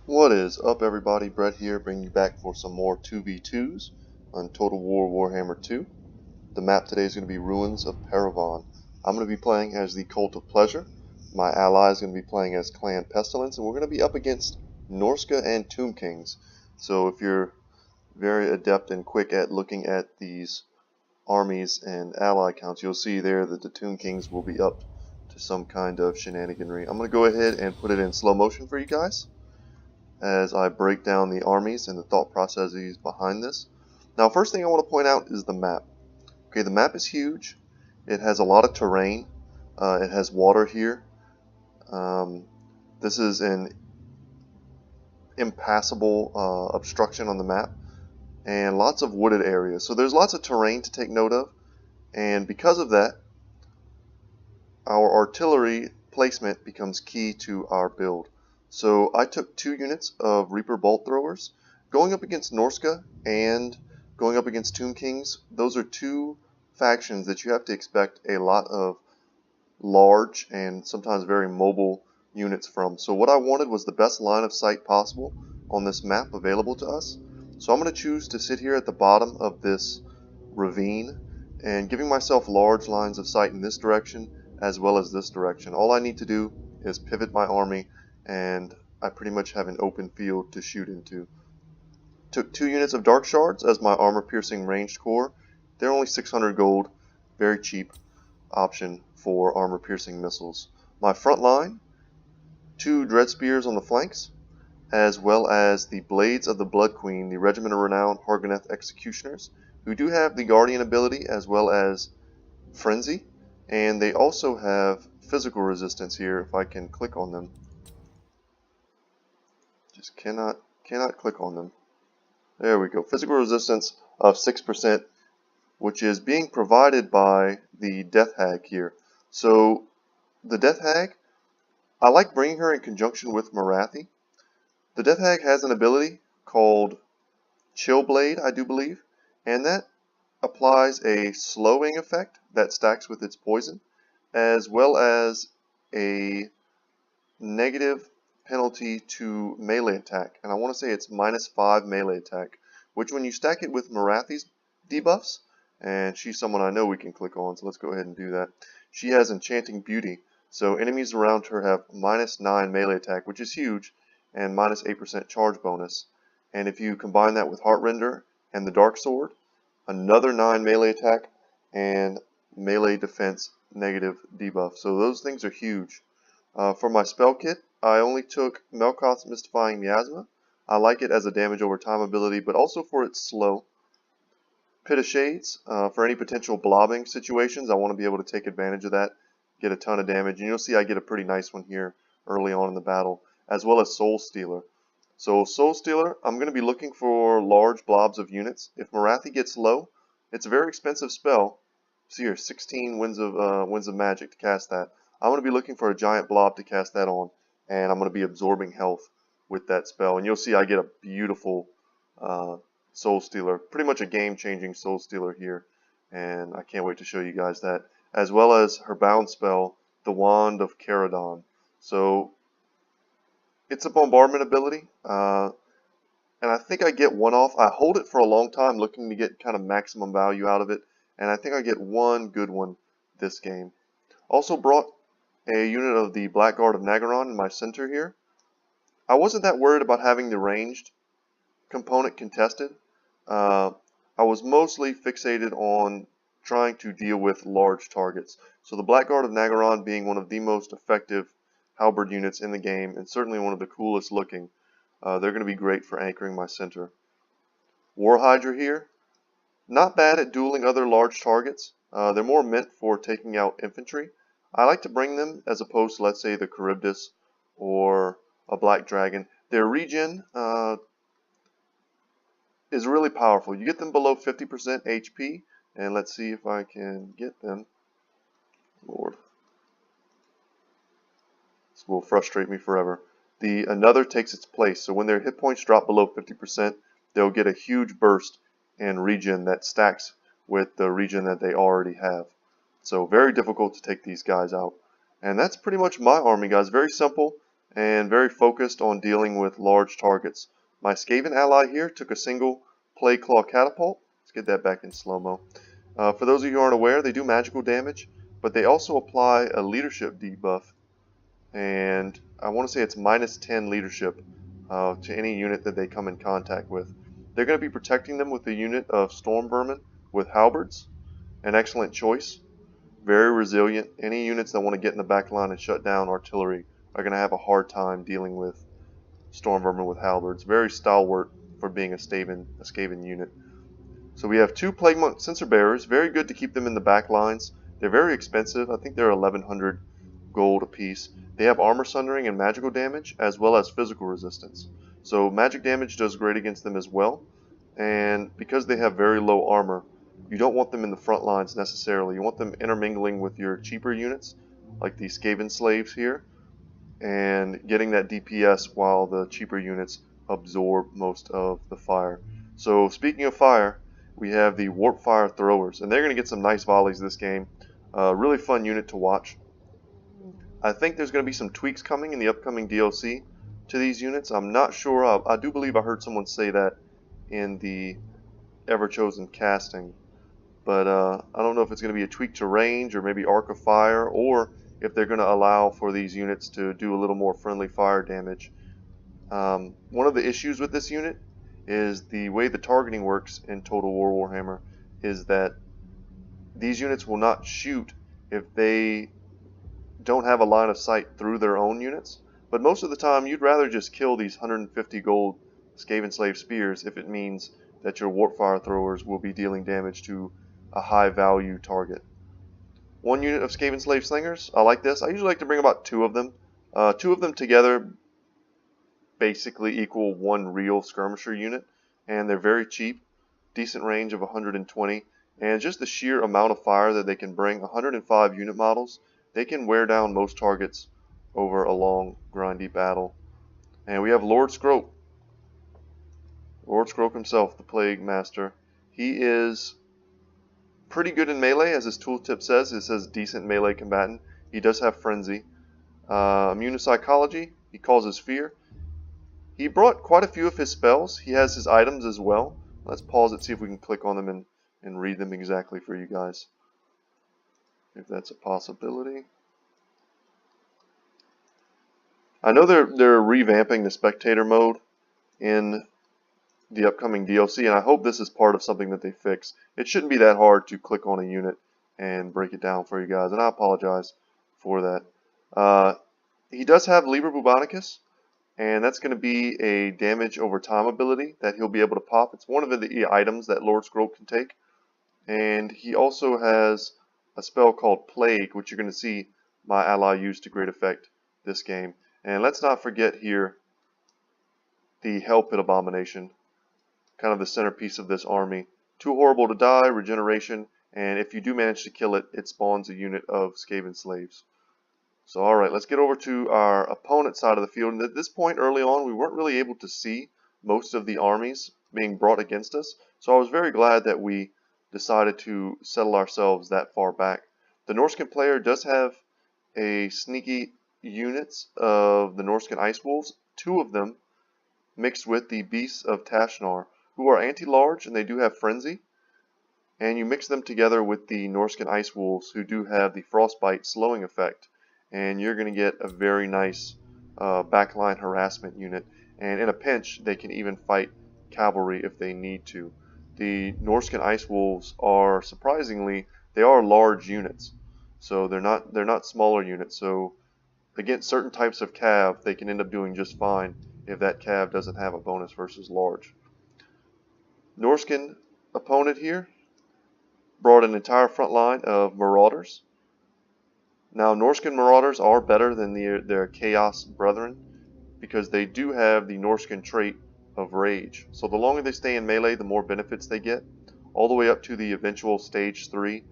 What is up, everybody? Brett here, bringing you back for some more 2v2s on Total War Warhammer 2. The map today is going to be Ruins of Paravon. I'm going to be playing as the Cult of Pleasure. My ally is going to be playing as Clan Pestilence, and we're going to be up against Norska and Tomb Kings. So if you're very adept and quick at looking at these armies and ally counts, you'll see there that the Tomb Kings will be up to some kind of shenaniganry. I'm going to go ahead and put it in slow motion for you guys as I break down the armies and the thought processes behind this. Now, first thing I want to point out is the map. Okay, the map is huge. It has a lot of terrain. It has water here. This is an impassable obstruction on the map, and lots of wooded areas. So there's lots of terrain to take note of, and because of that, our artillery placement becomes key to our build. So I took 2 units of Reaper Bolt Throwers. Going up against Norska and going up against Tomb Kings, those are 2 factions that you have to expect a lot of large and sometimes very mobile units from. So what I wanted was the best line of sight possible on this map available to us. So I'm going to choose to sit here at the bottom of this ravine and giving myself large lines of sight in this direction as well as this direction. All I need to do is pivot my army and I pretty much have an open field to shoot into. Took 2 units of Dark Shards as my armor-piercing ranged core. They're only 600 gold, very cheap option for armor-piercing missiles. My front line, 2 Dread Spears on the flanks, as well as the Blades of the Blood Queen, the Regiment of Renown Hargoneth Executioners, who do have the Guardian ability as well as Frenzy, and they also have physical resistance here if I can click on them. Just cannot click on them. There we go. Physical resistance of 6%, which is being provided by the Death Hag here. So the Death Hag, I like bringing her in conjunction with Marathi. The Death Hag has an ability called Chill Blade, I do believe, and that applies a slowing effect that stacks with its poison, as well as a negative penalty to melee attack, and I want to say it's -5 melee attack, which when you stack it with Marathi's debuffs, and she's someone I know we can click on, so let's go ahead and do that. She has Enchanting Beauty, so enemies around her have -9 melee attack, which is huge, and -8% charge bonus. And if you combine that with Heartrender and the Dark Sword, another 9 melee attack and melee defense negative debuff. So those things are huge. For my spell kit, I only took Melkoth's Mystifying Miasma. I like it as a damage over time ability, but also for its slow. Pit of Shades, for any potential blobbing situations, I want to be able to take advantage of that, get a ton of damage, and you'll see I get a pretty nice one here early on in the battle, as well as Soul Stealer. So Soul Stealer, I'm going to be looking for large blobs of units. If Marathi gets low, it's a very expensive spell. See here, 16 winds of magic to cast that. I'm going to be looking for a giant blob to cast that on, and I'm going to be absorbing health with that spell. And you'll see I get a beautiful Soul Stealer, pretty much a game-changing Soul Stealer here, and I can't wait to show you guys that, as well as her bound spell, the Wand of Caradon. So it's a bombardment ability, and I think I get one off. I hold it for a long time looking to get kind of maximum value out of it, and I think I get one good one this game. Also brought a unit of the Blackguard of Nagaron in my center here. I wasn't that worried about having the ranged component contested. I was mostly fixated on trying to deal with large targets. So the Blackguard of Nagaron being one of the most effective halberd units in the game, and certainly one of the coolest looking. They're going to be great for anchoring my center. War Hydra here, not bad at dueling other large targets. They're more meant for taking out infantry. I like to bring them as opposed to, let's say, the Charybdis or a Black Dragon. Their regen is really powerful. You get them below 50% HP, and let's see if I can get them. Lord, this will frustrate me forever. The another takes its place, so when their hit points drop below 50%, they'll get a huge burst in regen that stacks with the regen that they already have. So very difficult to take these guys out. And that's pretty much my army, guys. Very simple and very focused on dealing with large targets. My Skaven ally here took a single Plague Claw Catapult. Let's get that back in slow-mo. For those of you who aren't aware, they do magical damage, but they also apply a leadership debuff. And I want to say it's -10 leadership to any unit that they come in contact with. They're going to be protecting them with a unit of Storm Vermin with Halberds. An excellent choice. Very resilient. Any units that want to get in the back line and shut down artillery are going to have a hard time dealing with Storm Vermin with Halberds. Very stalwart for being a Skaven unit. So we have 2 Plague Monk Censer Bearers. Very good to keep them in the back lines. They're very expensive. I think they're 1100 gold apiece. They have armor sundering and magical damage, as well as physical resistance. So magic damage does great against them as well. And because they have very low armor, you don't want them in the front lines necessarily. You want them intermingling with your cheaper units, like the Skaven Slaves here, and getting that DPS while the cheaper units absorb most of the fire. So speaking of fire, we have the Warp Fire Throwers, and they're going to get some nice volleys this game. Really fun unit to watch. I think there's going to be some tweaks coming in the upcoming DLC to these units. I'm not sure. I do believe I heard someone say that in the Ever-Chosen casting. But I don't know if it's going to be a tweak to range or maybe Arc of Fire, or if they're going to allow for these units to do a little more friendly fire damage. One of the issues with this unit is the way the targeting works in Total War Warhammer is that these units will not shoot if they don't have a line of sight through their own units. But most of the time, you'd rather just kill these 150 gold Skaven Slave Spears if it means that your Warp Fire Throwers will be dealing damage to a high value target. 1 unit of Skaven Slave Slingers. I like this. I usually like to bring about 2 of them. 2 of them together basically equal 1 real skirmisher unit, and they're very cheap. Decent range of 120, and just the sheer amount of fire that they can bring. 105 unit models. They can wear down most targets over a long, grindy battle. And we have Lord Scrope. Lord Scrope himself, the Plague Master. He is pretty good in melee, as his tooltip says. It says decent melee combatant. He does have Frenzy. Immune Psychology. He causes fear. He brought quite a few of his spells. He has his items as well. Let's pause it, see if we can click on them and read them exactly for you guys, if that's a possibility. I know they're revamping the spectator mode in the upcoming DLC, and I hope this is part of something that they fix. It shouldn't be that hard to click on a unit and break it down for you guys, and I apologize for that. He does have Liber Bubonicus, and that's going to be a damage over time ability that he'll be able to pop. It's one of the items that Lord Scrope can take. And he also has a spell called Plague, which you're going to see my ally use to great effect this game. And let's not forget here the Hell Pit Abomination, kind of the centerpiece of this army. Too horrible to die, regeneration, and if you do manage to kill it, it spawns a unit of Skaven Slaves. So alright, let's get over to our opponent's side of the field. And at this point early on, we weren't really able to see most of the armies being brought against us. So I was very glad that we decided to settle ourselves that far back. The Norscan player does have a sneaky units of the Norscan Ice Wolves, 2 of them mixed with the Beasts of Tashnar, who are anti-large and they do have Frenzy. And you mix them together with the Norscan Ice Wolves, who do have the Frostbite slowing effect. And you're going to get a very nice backline harassment unit. And in a pinch, they can even fight cavalry if they need to. The Norscan Ice Wolves are, surprisingly, they are large units. So they're not smaller units. So against certain types of cav, they can end up doing just fine if that cav doesn't have a bonus versus large. Norscan opponent here brought an entire front line of Marauders. Now, Norscan Marauders are better than their Chaos Brethren because they do have the Norscan trait of Rage. So the longer they stay in melee, the more benefits they get, all the way up to the eventual Stage 3,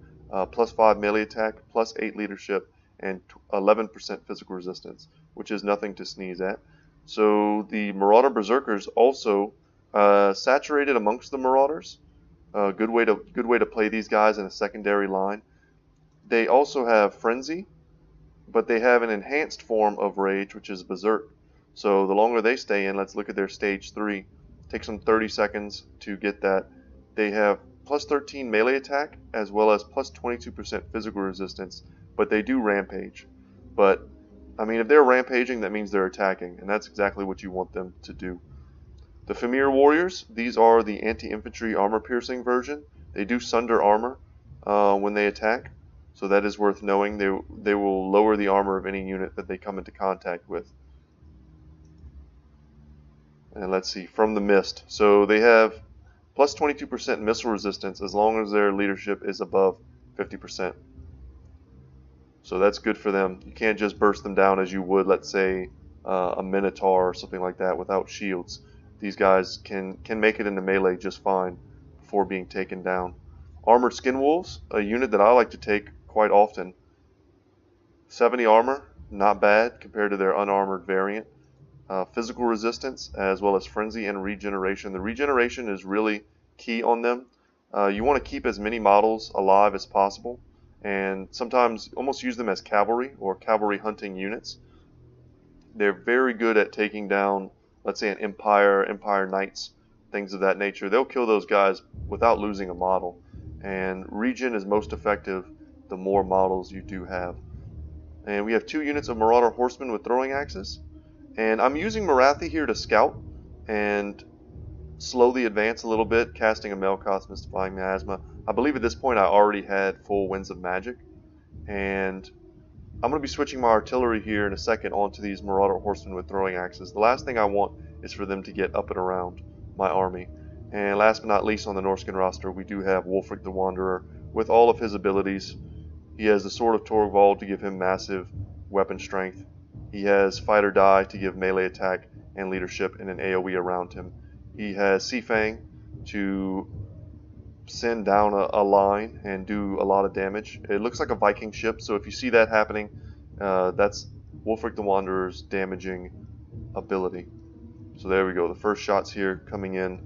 plus 5 melee attack, plus 8 leadership, and 11% physical resistance, which is nothing to sneeze at. So the Marauder Berserkers also saturated amongst the Marauders. Good way to play these guys in a secondary line. They also have Frenzy, but they have an enhanced form of rage, which is Berserk. So the longer they stay in, let's look at their stage 3. Takes them 30 seconds to get that. They have plus 13 melee attack as well as plus 22% physical resistance, but they do rampage. But I mean, if they're rampaging, that means they're attacking, and that's exactly what you want them to do. The Famir Warriors, these are the anti-infantry armor-piercing version. They do sunder armor when they attack, so that is worth knowing. They will lower the armor of any unit that they come into contact with. And let's see, from the Mist. So they have plus 22% missile resistance as long as their leadership is above 50%. So that's good for them. You can't just burst them down as you would, let's say, a Minotaur or something like that without shields. These guys can make it into melee just fine before being taken down. Armored Skin Wolves, a unit that I like to take quite often. 70 armor, not bad compared to their unarmored variant. Physical resistance as well as frenzy and regeneration. The regeneration is really key on them. You want to keep as many models alive as possible, and sometimes almost use them as cavalry or cavalry hunting units. They're very good at taking down, let's say, an Empire Knights, things of that nature. They'll kill those guys without losing a model, and regen is most effective the more models you do have. And we have 2 units of Marauder Horsemen with throwing axes. And I'm using Morathi here to scout and slowly advance a little bit, casting a Melkoth's Mystifying Miasma. I believe at this point I already had full Winds of Magic. And I'm going to be switching my artillery here in a second onto these Marauder Horsemen with throwing axes. The last thing I want is for them to get up and around my army. And last but not least, on the Norskin roster, we do have Wulfric the Wanderer with all of his abilities. He has the Sword of Torvald to give him massive weapon strength. He has Fight or Die to give melee attack and leadership in an AoE around him. He has Sea Fang to send down a line and do a lot of damage. It looks like a Viking ship, so if you see that happening, that's Wulfric the Wanderer's damaging ability. So there we go. The first shots here coming in,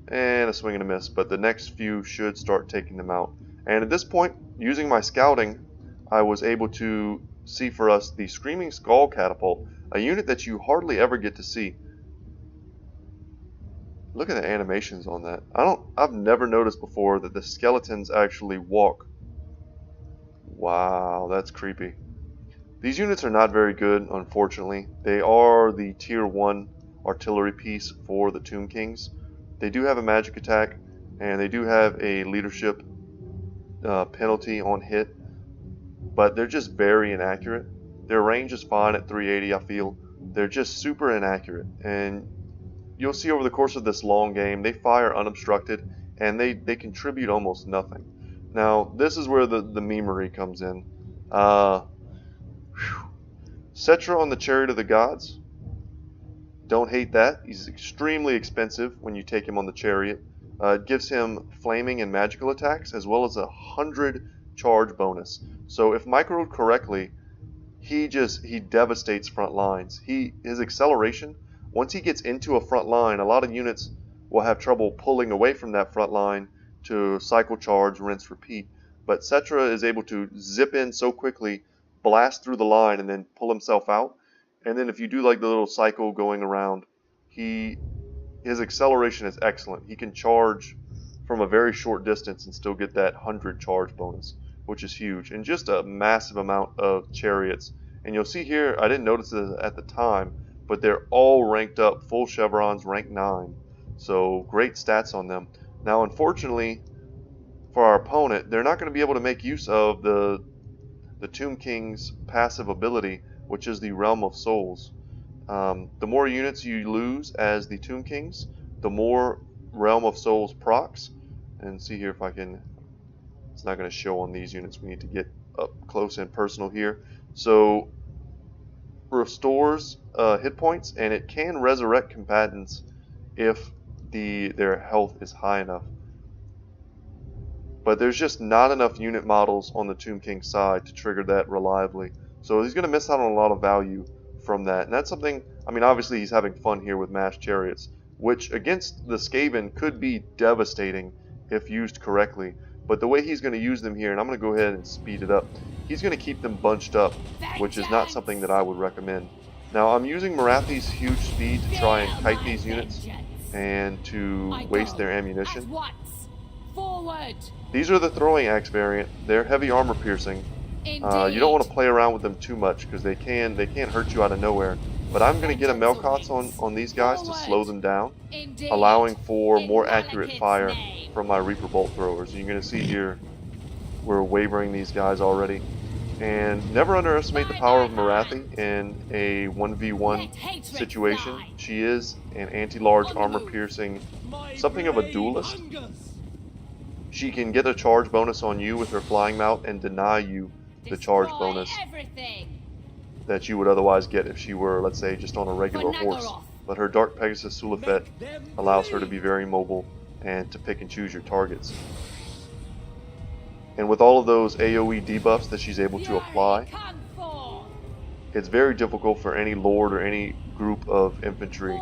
and a swing and a miss, but the next few should start taking them out. And at this point, using my scouting, I was able to see for us the Screaming Skull Catapult, a unit that you hardly ever get to see. Look at the animations on that. I've never noticed before that the skeletons actually walk. Wow, that's creepy. These units are not very good, unfortunately. They are the tier 1 artillery piece for the Tomb Kings. They do have a magic attack, and they do have a leadership penalty on hit, but they're just very inaccurate. Their range is fine at 380, I feel. They're just super inaccurate, and you'll see over the course of this long game, they fire unobstructed, and they contribute almost nothing. Now, this is where the memery comes in. Cetra on the Chariot of the Gods. Don't hate that. He's extremely expensive when you take him on the chariot. It gives him flaming and magical attacks, as well as 100 charge bonus. So if microed correctly, he devastates front lines. His acceleration, once he gets into a front line, a lot of units will have trouble pulling away from that front line to cycle charge, rinse, repeat. But Cetra is able to zip in so quickly, blast through the line, and then pull himself out. And then if you do like the little cycle going around, his acceleration is excellent. He can charge from a very short distance and still get that 100 charge bonus, which is huge. And just a massive amount of chariots. And you'll see here, I didn't notice it at the time, but they're all ranked up, full chevrons, rank 9. So great stats on them. Now, unfortunately, for our opponent, they're not going to be able to make use of the Tomb King's passive ability, which is the Realm of Souls. The more units you lose as the Tomb Kings, the more Realm of Souls procs. And see here if I can... It's not going to show on these units. We need to get up close and personal here. So, restores hit points, and it can resurrect combatants if their health is high enough. But there's just not enough unit models on the Tomb King side to trigger that reliably. So he's going to miss out on a lot of value from that. And that's something, I mean, obviously he's having fun here with mass chariots, which against the Skaven could be devastating if used correctly. But the way he's going to use them here, and I'm going to go ahead and speed it up, he's going to keep them bunched up, which is not something that I would recommend. Now I'm using Marathi's huge speed to try and kite these units and to waste their ammunition. These are the throwing axe variant. They're heavy armor piercing. You don't want to play around with them too much because they can hurt you out of nowhere. But I'm going to get a Melkots on these guys to slow them down, allowing for more accurate fire from my Reaper Bolt throwers. You're going to see here we're wavering these guys already. And never underestimate the power of Marathi in a 1v1 situation. She is an anti-large armor piercing, something of a duelist. She can get a charge bonus on you with her flying mount and deny you the charge bonus that you would otherwise get if she were, let's say, just on a regular horse. But her Dark Pegasus Sulafet allows her to be very mobile and to pick and choose your targets. And with all of those AoE debuffs that she's able to apply, it's very difficult for any lord or any group of infantry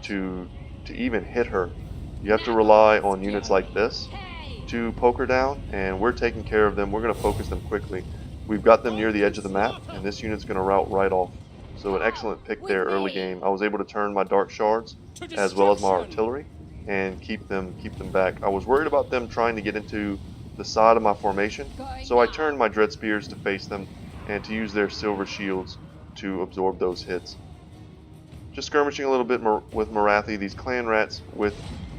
to even hit her. You have to rely on units like this to poke her down, and we're taking care of them. We're going to focus them quickly. We've got them near the edge of the map, and this unit's going to route right off. So an excellent pick there early game. I was able to turn my Dark Shards as well as my artillery and keep them back. I was worried about them trying to get into the side of my formation, so I turned my Dread Spears to face them and to use their silver shields to absorb those hits. Just skirmishing a little bit with Marathi. These clan rats with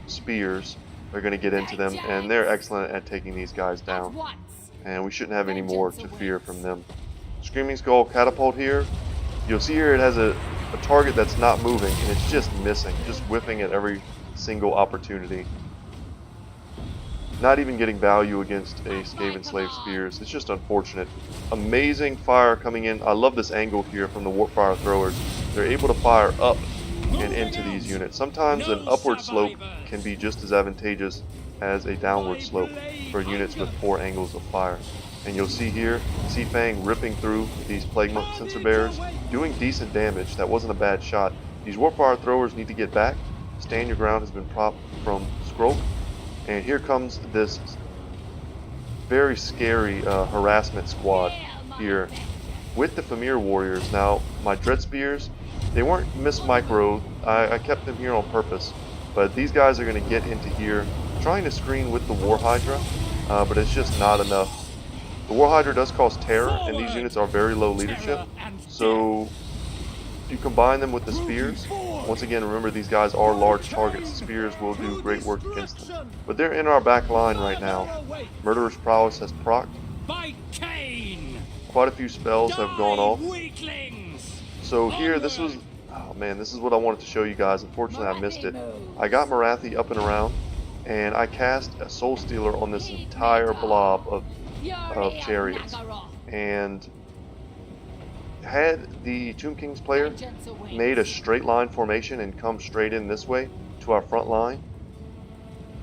spears are going to get into them, and they're excellent at taking these guys down. And we shouldn't have any more to fear from them. Screaming Skull Catapult here. You'll see here it has a target that's not moving, and it's just missing, just whiffing at every single opportunity. Not even getting value against a Skaven Slave Spears. It's just unfortunate. Amazing fire coming in. I love this angle here from the Warpfire throwers. They're able to fire up and into these units. Sometimes an upward slope can be just as advantageous as a downward slope for units with poor angles of fire. And you'll see here, Seafang ripping through these Plague Monk Sensor Bearers, doing decent damage. That wasn't a bad shot. These Warpfire throwers need to get back. Stand Your Ground has been propped from Skrulk. And here comes this very scary harassment squad here with the Famir Warriors. Now, my Dread Spears, they weren't mis-microed. I kept them here on purpose. But these guys are going to get into here trying to screen with the War Hydra, but it's just not enough. The War Hydra does cause terror, and these units are very low leadership. So you combine them with the spears. Once again, remember these guys are large targets. Spears will do great work against them. But they're in our back line right now. Murderer's Prowess has procced. Quite a few spells have gone off. So here, this was... Oh man, this is what I wanted to show you guys. Unfortunately, I missed it. I got Marathi up and around, and I cast a Soul Stealer on this entire blob of chariots. And had the Tomb King's player made a straight line formation and come straight in this way to our front line,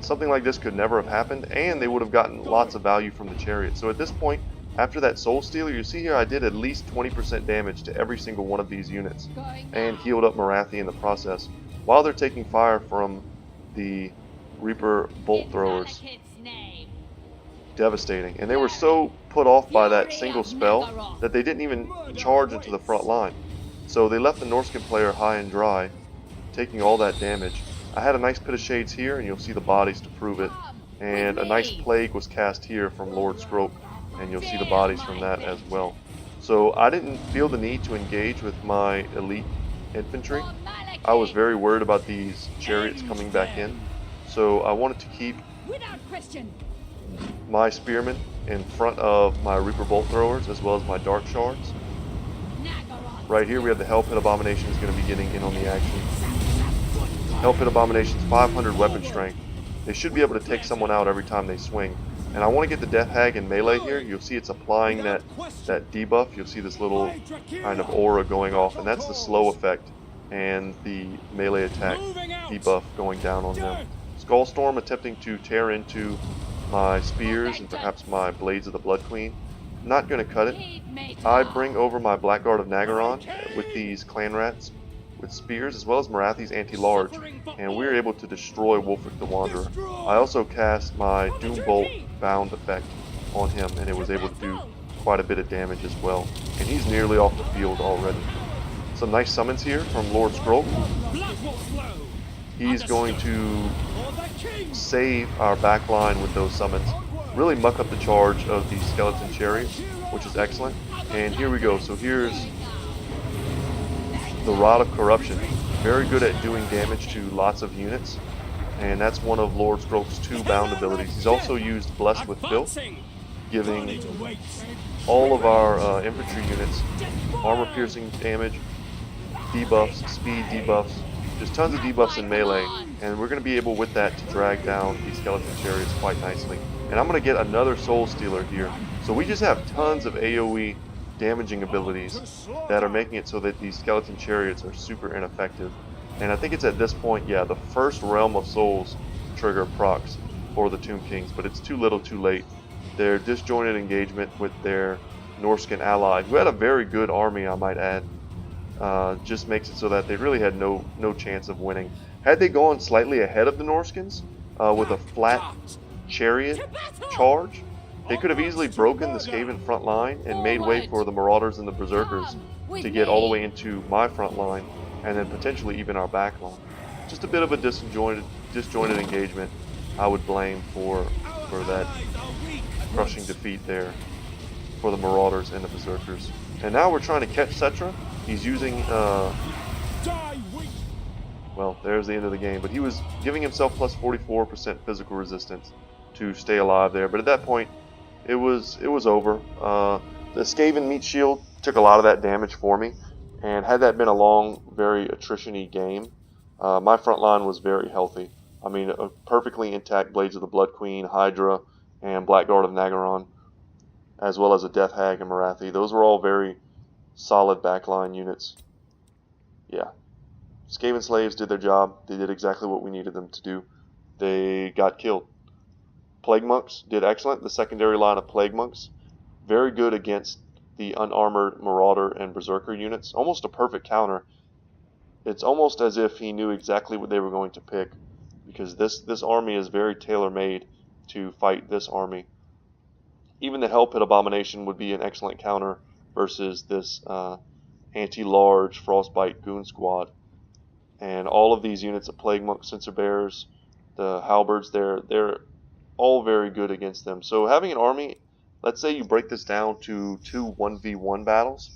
something like this could never have happened, and they would have gotten lots of value from the chariot. So at this point, after that Soul Stealer, you see here I did at least 20% damage to every single one of these units and healed up Marathi in the process while they're taking fire from the Reaper Bolt Throwers. Devastating. And they were so put off by that single spell that they didn't even charge into the front line. So they left the Norskin player high and dry, taking all that damage. I had a nice Pit of Shades here, and you'll see the bodies to prove it. And a nice Plague was cast here from Lord Skrulk, and you'll see the bodies from that as well. So I didn't feel the need to engage with my elite infantry. I was very worried about these chariots coming back in. So I wanted to keep my spearmen in front of my Reaper Bolt throwers as well as my Dark Shards. Right here we have the Hell Pit Abomination is going to be getting in on the action. Hell Pit Abomination's 500 weapon strength. They should be able to take someone out every time they swing. And I want to get the Death Hag in melee here. You'll see it's applying that debuff. You'll see this little kind of aura going off, and that's the slow effect and the melee attack debuff going down on them. Skullstorm attempting to tear into my spears and perhaps my Blades of the Blood Queen. Not going to cut it. I bring over my Blackguard of Nagaron with these clan rats with spears as well as Marathi's anti-large, and we're able to destroy Wulfric the Wanderer. I also cast my Doom Bolt bound effect on him, and it was able to do quite a bit of damage as well. And he's nearly off the field already. Some nice summons here from Lord Scroll. He's going to save our back line with those summons, really muck up the charge of the skeleton chariots, which is excellent. And here we go. So here's the Rod of Corruption, very good at doing damage to lots of units, and that's one of Lord Scroll's 2 bound abilities. He's also used Blessed with Filth, giving all of our infantry units armor piercing damage, debuffs, speed debuffs, just tons of debuffs in melee, and we're going to be able with that to drag down these skeleton chariots quite nicely. And I'm going to get another Soul Stealer here. So we just have tons of AoE damaging abilities that are making it so that these skeleton chariots are super ineffective. And I think it's at this point, yeah, the first Realm of Souls trigger procs for the Tomb Kings, but it's too little too late. Their disjointed engagement with their Norscan ally, who had a very good army, I might add, just makes it so that they really had no chance of winning. Had they gone slightly ahead of the Norscans with a flat chariot charge, they could have easily broken the Skaven front line and made way for the Marauders and the Berserkers to get all the way into my front line, and then potentially even our back line. Just a bit of a disjointed engagement I would blame for that crushing defeat there for the Marauders and the Berserkers. And now we're trying to catch Cetra. He's using, well, there's the end of the game, but he was giving himself plus 44% physical resistance to stay alive there. But at that point, it was over. The Skaven meat shield took a lot of that damage for me, and had that been a long, very attrition-y game, my front line was very healthy. I mean, a perfectly intact Blades of the Blood Queen, Hydra, and Blackguard of Nagaron, as well as a Death Hag and Marathi. Those were all very solid backline units. Yeah. Skaven Slaves did their job. They did exactly what we needed them to do. They got killed. Plague Monks did excellent. The secondary line of Plague Monks, very good against the unarmored Marauder and Berserker units. Almost a perfect counter. It's almost as if he knew exactly what they were going to pick, because this army is very tailor-made to fight this army. Even the Hell Pit Abomination would be an excellent counter versus this anti-large Frostbite Goon Squad. And all of these units of Plague Monk, Censer Bearers, the Halberds, they're all very good against them. So having an army, let's say you break this down to 2 1v1 battles,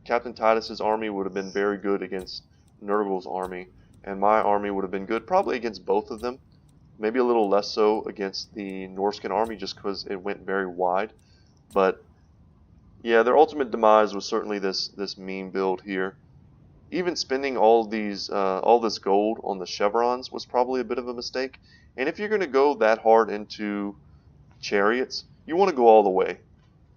Captain Titus's army would have been very good against Nurgle's army, and my army would have been good probably against both of them. Maybe a little less so against the Norscan army just because it went very wide. But yeah, their ultimate demise was certainly this meme build here. Even spending all this gold on the chevrons was probably a bit of a mistake. And if you're going to go that hard into chariots, you want to go all the way.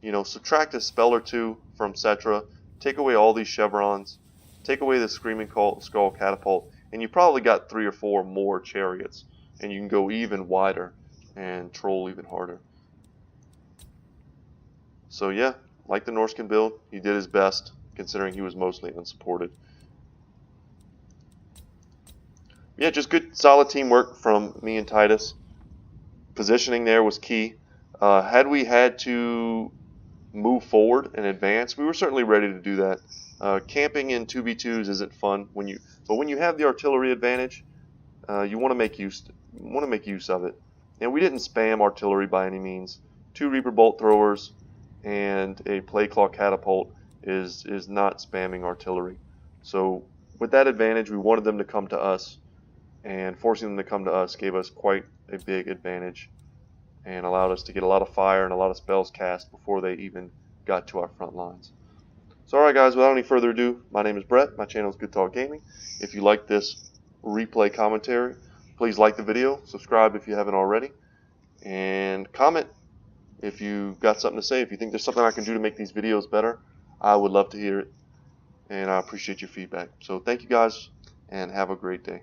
You know, subtract a spell or two from Cetra, take away all these chevrons, take away the Screaming Skull Catapult, and you probably got 3 or 4 more chariots. And you can go even wider and troll even harder. So yeah, like the Norscan build, he did his best, considering he was mostly unsupported. Yeah, just good, solid teamwork from me and Titus. Positioning there was key. Had we had to move forward and advance, we were certainly ready to do that. Camping in 2v2s isn't fun but when you have the artillery advantage, you want to make use of it. And we didn't spam artillery by any means. 2 Reaper Bolt Throwers and a Plague Claw Catapult is not spamming artillery. So with that advantage, we wanted them to come to us, and forcing them to come to us gave us quite a big advantage and allowed us to get a lot of fire and a lot of spells cast before they even got to our front lines. So alright guys, without any further ado, my name is Brett, my channel is Good Talk Gaming. If you like this replay commentary, please like the video, subscribe if you haven't already, and comment if you got something to say. If you think there's something I can do to make these videos better, I would love to hear it, and I appreciate your feedback. So thank you guys, and have a great day.